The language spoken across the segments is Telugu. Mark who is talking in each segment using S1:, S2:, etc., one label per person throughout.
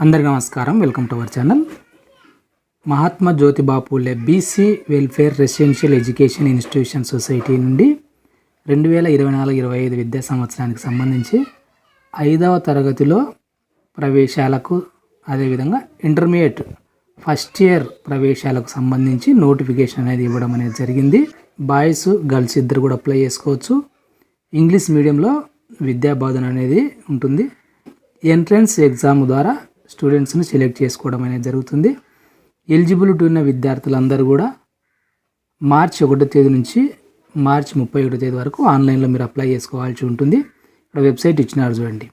S1: అందరికీ నమస్కారం. Welcome to our channel. Mahatma Jyotiba Phule BC welfare residential education institution society నుండి 2024-25 విద్యా సంవత్సరానికి సంబంధించి 5వ తరగతిలో ప్రవేశాలకు అదేవిధంగా ఇంటర్మీడియట్ ఫస్ట్ ఇయర్ ప్రవేశాలకు సంబంధించి నోటిఫికేషన్ అనేది ఇవ్వడం అనేది జరిగింది. బాయ్స్ గర్ల్స్ ఇద్దరు కూడా అప్లై చేసుకోవచ్చు. ఇంగ్లీష్ మీడియంలో విద్యా బోధన అనేది ఉంటుంది. ఎంట్రన్స్ ఎగ్జామ్ ద్వారా స్టూడెంట్స్ని సెలెక్ట్ చేసుకోవడం అనేది జరుగుతుంది. ఎలిజిబిలిటీ ఉన్న విద్యార్థులందరూ కూడా మార్చి 1వ తేదీ నుంచి మార్చి 31వ తేదీ వరకు ఆన్లైన్లో మీరు అప్లై చేసుకోవాల్సి ఉంటుంది. ఇక్కడ వెబ్సైట్ ఇచ్చినారు చూడండి,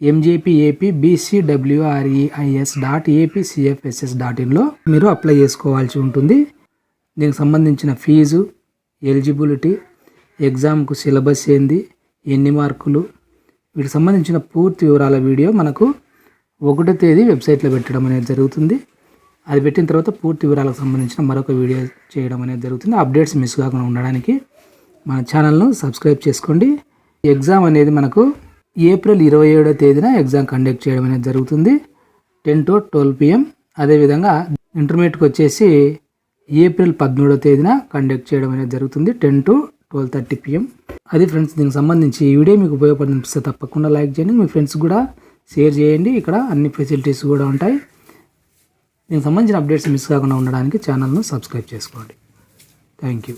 S1: mjpabcwreis.apcfss.inలో మీరు అప్లై చేసుకోవాల్సి ఉంటుంది. దీనికి సంబంధించిన ఫీజు, ఎలిజిబిలిటీ, ఎగ్జామ్కు సిలబస్ ఏంది, ఎన్ని మార్కులు, వీటికి సంబంధించిన పూర్తి వివరాల వీడియో మనకు 1వ తేదీ వెబ్సైట్లో పెట్టడం అనేది జరుగుతుంది. అది పెట్టిన తర్వాత పూర్తి వివరాలకు సంబంధించిన మరొక వీడియో చేయడం అనేది జరుగుతుంది. అప్డేట్స్ మిస్ కాకుండా ఉండడానికి మన ఛానల్ను సబ్స్క్రైబ్ చేసుకోండి. ఎగ్జామ్ అనేది మనకు ఏప్రిల్ 27వ తేదీన ఎగ్జామ్ కండక్ట్ చేయడం అనేది జరుగుతుంది, 10 to 12 PM. అదేవిధంగా ఇంటర్మీడియట్కి వచ్చేసి ఏప్రిల్ 13వ తేదీన కండక్ట్ చేయడం అనేది జరుగుతుంది, 10 to 12:30 PM. అది ఫ్రెండ్స్, దీనికి సంబంధించి ఈ వీడియో మీకు ఉపయోగపడిస్తే తప్పకుండా లైక్ చేయండి, మీ ఫ్రెండ్స్ కూడా షేర్ చేయండి. ఇక్కడ అన్ని ఫెసిలిటీస్ కూడా ఉంటాయి. దీనికి సంబంధించిన అప్డేట్స్ మిస్ కాకుండా ఉండడానికి ఛానల్ను సబ్స్క్రైబ్ చేసుకోండి. Thank you.